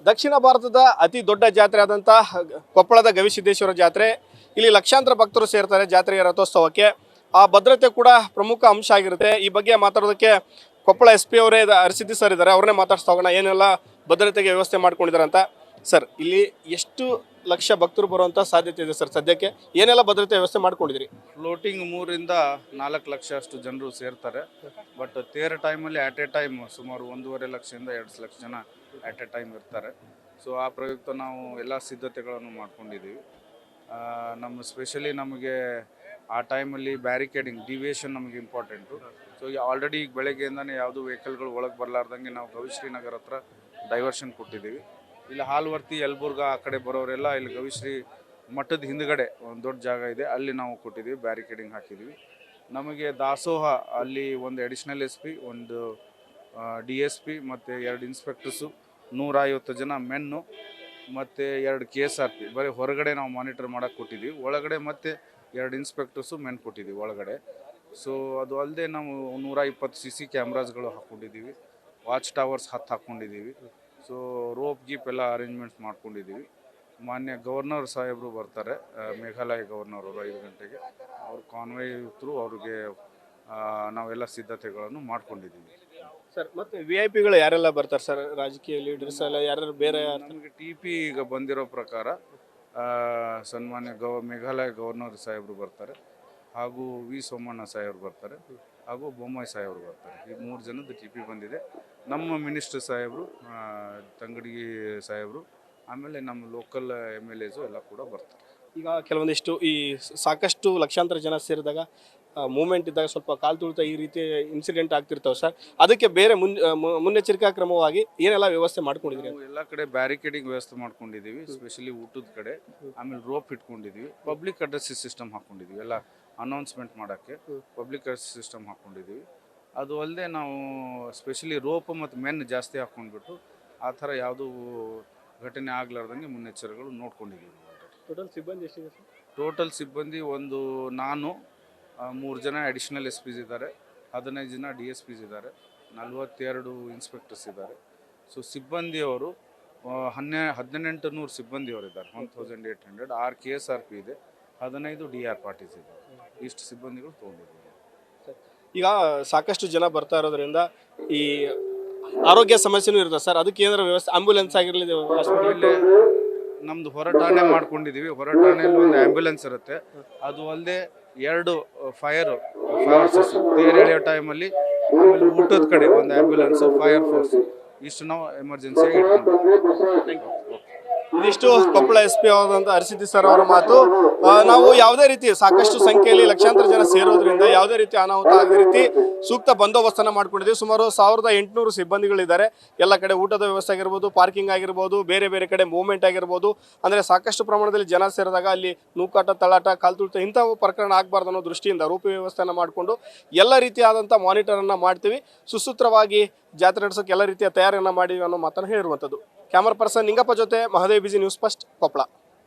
ದಕ್ಷಿಣ ಭಾರತದ ಅತಿ ದೊಡ್ಡ ಜಾತ್ರೆ ಆದಂಥ ಕೊಪ್ಪಳದ ಗವಿಸಿದ್ದೇಶ್ವರ ಜಾತ್ರೆ. ಇಲ್ಲಿ ಲಕ್ಷಾಂತರ ಭಕ್ತರು ಸೇರ್ತಾರೆ ಜಾತ್ರೆಯ ರಥೋತ್ಸವಕ್ಕೆ. ಆ ಭದ್ರತೆ ಕೂಡ ಪ್ರಮುಖ ಅಂಶ ಆಗಿರುತ್ತೆ. ಈ ಬಗ್ಗೆ ಮಾತಾಡೋದಕ್ಕೆ ಕೊಪ್ಪಳ SP ಅವರೇ ಅರಸಿದ್ದಿ ಸರ್ ಇದ್ದಾರೆ. ಅವ್ರನ್ನೇ ಮಾತಾಡ್ಸ್ತಾ ಹೋಗೋಣ ಏನೆಲ್ಲ ಭದ್ರತೆಗೆ ವ್ಯವಸ್ಥೆ ಮಾಡ್ಕೊಂಡಿದ್ದಾರೆ ಅಂತ. ಸರ್, ಇಲ್ಲಿ ಎಷ್ಟು ಲಕ್ಷ ಭಕ್ತರು ಬರುವಂಥ ಸಾಧ್ಯತೆ ಇದೆ ಸರ್? ಸದ್ಯಕ್ಕೆ ಏನೆಲ್ಲ ಭದ್ರತೆ ವ್ಯವಸ್ಥೆ ಮಾಡ್ಕೊಂಡಿದ್ರಿ? ಫ್ಲೋಟಿಂಗ್ 3 ರಿಂದ 4 ಲಕ್ಷ ಅಷ್ಟು ಜನರು ಸೇರ್ತಾರೆ. ಬಟ್ ತೇರ ಟೈಮಲ್ಲಿ ಆಟ್ ಎ ಟೈಮ್ ಸುಮಾರು 1.5 ಲಕ್ಷದಿಂದ 2 ಲಕ್ಷ ಜನ ಆಟ್ ಎ ಟೈಮ್ ಇರ್ತಾರೆ. ಸೊ ಆ ಪ್ರಯುಕ್ತ ನಾವು ಎಲ್ಲ ಸಿದ್ಧತೆಗಳನ್ನು ಮಾಡ್ಕೊಂಡಿದ್ದೀವಿ. ನಮ್ಮ ಸ್ಪೆಷಲಿ ನಮಗೆ ಆ ಟೈಮಲ್ಲಿ ಬ್ಯಾರಿಕೇಡಿಂಗ್ ಡಿವಿಯೇಷನ್ ನಮಗೆ ಇಂಪಾರ್ಟೆಂಟು. ಸೊ ಆಲ್ರೆಡಿ ಈಗ ಬೆಳಗ್ಗೆಯಿಂದನೇ ಯಾವುದು ವೆಹಿಕಲ್ಗಳು ಒಳಗೆ ಬರಲಾರ್ದಂಗೆ ನಾವು ಗವಿಶ್ರೀನಗರ ಹತ್ರ ಡೈವರ್ಷನ್ ಕೊಟ್ಟಿದ್ದೀವಿ. ಇಲ್ಲಿ ಹಾಲ್ವರ್ತಿ ಯಲಬುರ್ಗಾ ಆ ಕಡೆ ಬರೋರೆಲ್ಲ ಇಲ್ಲಿ ಗವಿಶ್ರೀ ಮಠದ ಹಿಂದ್ಗಡೆ ಒಂದು ದೊಡ್ಡ ಜಾಗ ಇದೆ, ಅಲ್ಲಿ ನಾವು ಕೊಟ್ಟಿದ್ದೀವಿ, ಬ್ಯಾರಿಕೇಡಿಂಗ್ ಹಾಕಿದ್ದೀವಿ. ನಮಗೆ ದಾಸೋಹ ಅಲ್ಲಿ ಒಂದು ಅಡಿಷ್ನಲ್ SP, ಒಂದು DSP ಮತ್ತು 2 ಇನ್ಸ್ಪೆಕ್ಟರ್ಸು, 150 ಜನ ಮೆನ್ನು ಮತ್ತು 2 KSRP ಬರೀ ಹೊರಗಡೆ ನಾವು ಮಾನಿಟರ್ ಮಾಡೋಕ್ಕೆ ಕೊಟ್ಟಿದ್ದೀವಿ. ಒಳಗಡೆ ಮತ್ತು 2 ಇನ್ಸ್ಪೆಕ್ಟರ್ಸು ಮೆನ್ ಕೊಟ್ಟಿದ್ದೀವಿ ಒಳಗಡೆ. ಸೊ ಅದು ಅಲ್ಲದೆ ನಾವು 120 CC ಕ್ಯಾಮ್ರಾಸ್ಗಳು ಹಾಕ್ಕೊಂಡಿದ್ದೀವಿ, ವಾಚ್ ಟವರ್ಸ್ 10 ಹಾಕ್ಕೊಂಡಿದ್ದೀವಿ. ಸೊ ರೋಪ್ ಗೀಪ್ ಎಲ್ಲ ಅರೇಂಜ್ಮೆಂಟ್ಸ್ ಮಾಡ್ಕೊಂಡಿದ್ದೀವಿ. ಮಾನ್ಯ ಗವರ್ನರ್ ಸಾಹೇಬರು ಬರ್ತಾರೆ, ಮೇಘಾಲಯ ಗವರ್ನರ್ ಅವರು 5 ಗಂಟೆಗೆ. ಅವ್ರ ಕಾನ್ವಾಯ್ ಥ್ರೂ ಅವ್ರಿಗೆ ನಾವೆಲ್ಲ ಸಿದ್ಧತೆಗಳನ್ನು ಮಾಡ್ಕೊಂಡಿದ್ದೀವಿ ಸರ್. ಮತ್ತು VIP ಗಳು ಯಾರೆಲ್ಲ ಬರ್ತಾರೆ ಸರ್? ರಾಜಕೀಯ ಲೀಡರ್ಸ್ ಎಲ್ಲ ಯಾರು ಬೇರೆ? ನಮಗೆ TP ಈಗ ಬಂದಿರೋ ಪ್ರಕಾರ ಸನ್ಮಾನ್ಯ ಮೇಘಾಲಯ ಗವರ್ನರ್ ಸಾಹೇಬರು ಬರ್ತಾರೆ, ಹಾಗೂ V ಸೋಮಣ್ಣ ಸಾಹೇಬರು ಬರ್ತಾರೆ, ಹಾಗೂ ಬೊಮ್ಮಾಯಿ ಸಾಹೇಬರು ಬರ್ತಾರೆ. ಈ 3 ಜನದ TP ಬಂದಿದೆ. ನಮ್ಮ ಮಿನಿಸ್ಟರ್ ಸಾಹೇಬರು, ತಂಗಡಿಗೆ ಸಾಹೇಬರು, ಆಮೇಲೆ ನಮ್ಮ ಲೋಕಲ್ MLAs ಎಲ್ಲ ಕೂಡ ಬರ್ತಾರೆ. ಈಗ ಕೆಲವೊಂದಿಷ್ಟು ಈ ಸಾಕಷ್ಟು ಲಕ್ಷಾಂತರ ಜನ ಸೇರಿದಾಗ ಮೂಮೆಂಟ್ ಇದ್ದಾಗ ಸ್ವಲ್ಪ ಕಾಲು ತುಳಿತ ಈ ರೀತಿ ಇನ್ಸಿಡೆಂಟ್ ಆಗ್ತಿರ್ತಾವೆ ಸರ್. ಅದಕ್ಕೆ ಬೇರೆ ಮುನ್ನೆಚ್ಚರಿಕಾ ಕ್ರಮವಾಗಿ ಏನೆಲ್ಲ ವ್ಯವಸ್ಥೆ ಮಾಡ್ಕೊಂಡಿದ್ರಿ? ಎಲ್ಲ ಕಡೆ ಬ್ಯಾರಿಕೇಡಿಂಗ್ ವ್ಯವಸ್ಥೆ ಮಾಡ್ಕೊಂಡಿದ್ದೀವಿ, ಸ್ಪೆಷಲಿ ಊಟದ ಕಡೆ. ಆಮೇಲೆ ರೋಪ್ ಇಟ್ಕೊಂಡಿದ್ದೀವಿ, ಪಬ್ಲಿಕ್ ಅಡ್ರೆಸ್ ಸಿಸ್ಟಮ್ ಹಾಕ್ಕೊಂಡಿದ್ದೀವಿ, ಎಲ್ಲ ಅನೌನ್ಸ್ಮೆಂಟ್ ಮಾಡೋಕ್ಕೆ ಪಬ್ಲಿಕ್ ಅಡ್ರೆಸ್ ಸಿಸ್ಟಮ್ ಹಾಕ್ಕೊಂಡಿದ್ದೀವಿ. ಅದು ಅಲ್ಲದೆ ನಾವು ಸ್ಪೆಷಲಿ ರೋಪ್ ಮತ್ತು ಮೆನ್ ಜಾಸ್ತಿ ಹಾಕ್ಕೊಂಡ್ಬಿಟ್ಟು ಆ ಥರ ಯಾವುದೂ ಘಟನೆ ಆಗಲಾರ್ದಂಗೆ ಮುನ್ನೆಚ್ಚರಿಕೆಗಳು ನೋಡ್ಕೊಂಡಿದ್ದೀವಿ. ಟೋಟಲ್ ಸಿಬ್ಬಂದಿ ಎಷ್ಟಿದೆ ಸರ್? ಟೋಟಲ್ ಸಿಬ್ಬಂದಿ ನಾನು 3 ಜನ ಅಡಿಷ್ನಲ್ SPs ಇದ್ದಾರೆ, 15 ಜನ DSPs ಇದ್ದಾರೆ, 42 ಇನ್ಸ್ಪೆಕ್ಟರ್ಸ್ ಇದ್ದಾರೆ. ಸೊ ಸಿಬ್ಬಂದಿಯವರು 1800 ಸಿಬ್ಬಂದಿಯವರಿದ್ದಾರೆ, 1800. 6 KSRP ಇದೆ, 15 DR ಪಾರ್ಟೀಸ್ ಇದೆ. ಇಷ್ಟು ಸಿಬ್ಬಂದಿಗಳು ತೊಗೊಂಡಿದ್ದೀವಿ. ಈಗ ಸಾಕಷ್ಟು ಜನ ಬರ್ತಾ ಇರೋದ್ರಿಂದ ಈ ಆರೋಗ್ಯ ಸಮಸ್ಯೆನೂ ಇರುತ್ತೆ ಸರ್. ಅದಕ್ಕೆ ಏನಾರ ವ್ಯವಸ್ಥೆ, ಆಂಬ್ಯುಲೆನ್ಸ್ ಆಗಿರಲಿ, ಇಲ್ಲಿ ನಮ್ದು ಹೊರಟಾಣೆ ಮಾಡ್ಕೊಂಡಿದ್ದೀವಿ. ಹೊರಟಾಣೆಯಲ್ಲಿ ಒಂದು ಆ್ಯಂಬ್ಯುಲೆನ್ಸ್ ಇರುತ್ತೆ. ಅದು ಅಲ್ಲದೆ 2 ಫೈರ್ ಫೋರ್ಸಸ್ ತೇರು ಎಳೆಯೋ ಟೈಮಲ್ಲಿ, ಆಮೇಲೆ ಊಟದ ಕಡೆ ಒಂದು ಆ್ಯಂಬ್ಯುಲೆನ್ಸು, ಫೈರ್ ಫೋರ್ಸ್, ಇಷ್ಟು ನಾವು ಎಮರ್ಜೆನ್ಸಿಯಾಗಿ ಇಟ್ಕೊಂಡಿದ್ದೀವಿ. ಇದಿಷ್ಟು ಕೊಪ್ಪಳ SP ಆದಂಥ ಅರಸಿದ್ದಿ ಸರ್ ಅವರ ಮಾತು. ನಾವು ಯಾವುದೇ ರೀತಿ ಸಾಕಷ್ಟು ಸಂಖ್ಯೆಯಲ್ಲಿ ಲಕ್ಷಾಂತರ ಜನ ಸೇರೋದ್ರಿಂದ ಯಾವುದೇ ರೀತಿ ಅನಾಹುತ ಆಗದ ರೀತಿ ಸೂಕ್ತ ಬಂದೋಬಸ್ತನ್ನು ಮಾಡ್ಕೊಂಡಿದ್ದೀವಿ. ಸುಮಾರು 1800 ಸಿಬ್ಬಂದಿಗಳಿದ್ದಾರೆ. ಎಲ್ಲ ಕಡೆ ಊಟದ ವ್ಯವಸ್ಥೆ ಆಗಿರ್ಬೋದು, ಪಾರ್ಕಿಂಗ್ ಆಗಿರ್ಬೋದು, ಬೇರೆ ಬೇರೆ ಕಡೆ ಮೂವ್ಮೆಂಟ್ ಆಗಿರ್ಬೋದು. ಅಂದರೆ ಸಾಕಷ್ಟು ಪ್ರಮಾಣದಲ್ಲಿ ಜನ ಸೇರಿದಾಗ ಅಲ್ಲಿ ನೂಕಾಟ, ತಳ್ಳಾಟ, ಕಾಲ್ತುಳಿತ ಇಂಥವು ಪ್ರಕರಣ ಆಗಬಾರ್ದು ಅನ್ನೋ ದೃಷ್ಟಿಯಿಂದ ರೂಪ ವ್ಯವಸ್ಥೆಯನ್ನು ಮಾಡಿಕೊಂಡು ಎಲ್ಲ ರೀತಿಯಾದಂಥ ಮಾನಿಟರನ್ನು ಮಾಡ್ತೀವಿ. ಸುಸೂತ್ರವಾಗಿ ಜಾತ್ರೆ ನಡೆಸೋಕೆ ಎಲ್ಲ ರೀತಿಯ ತಯಾರಿಯನ್ನು ಮಾಡಿವಿ ಅನ್ನೋ ಮಾತನ್ನು ಹೇಳಿರುವಂಥದ್ದು. ಕ್ಯಾಮರಾ ಪರ್ಸನ್ ನಿಂಗಪ್ಪ ಜೊತೆ Mahadev, BG news first, Koppal.